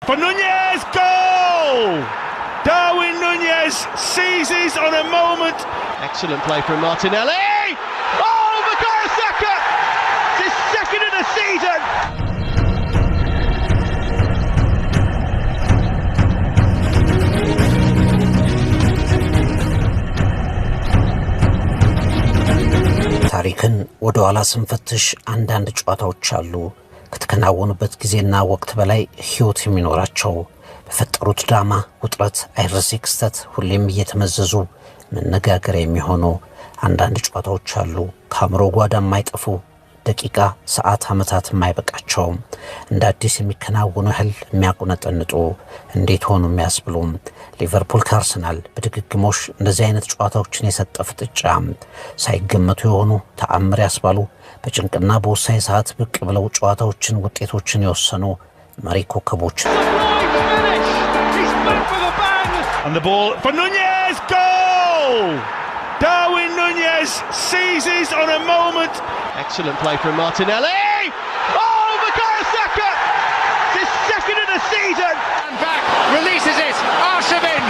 For Nunez, goal! Darwin Nunez seizes on a moment. Excellent play from Martinelli. Oh, Bukayo Saka! It's his second of the season. ታሪክን ወደ ኋላ ስንፈትሽ አንዳንድ ጨዋታዎች አሉ ከተከናወኑበት ጊዜና ወቅት በላይ ህይወት የሚኖራቸው በፈጠሩት ድራማ ውጥረት አይረሴ ክስተት ሁሌም እየተመዘዙ መነጋገሪያ የሚሆኑ አንዳንድ ጨዋታዎች አሉ ከአእምሮ ጓዳ የማይጠፉ ደቂቃ ሰዓት ዓመታት የማይበቃቸው እንደ አዲስ የሚከናወኑ ያህል የሚያቆነጠንጡ እንዴት ሆኑ የሚያስብሉ ሊቨርፑል ከአርሰናል በድግግሞሽ እንደዚህ አይነት ጨዋታዎችን የሰጠ ፍጥጫ ሳይገመቱ የሆኑ ተአምር ያስባሉ በጭንቅና በወሳኝ ሰዓት ብቅ ብለው ጨዋታዎችን ውጤቶችን የወሰኑ መሪ ኮከቦች And the ball for Nunez, goal! Darwin Nunez seizes on a moment. Excellent play from Martinelli. Oh, Bukayo Saka! It's his second of the season. And back, releases it. Arshavin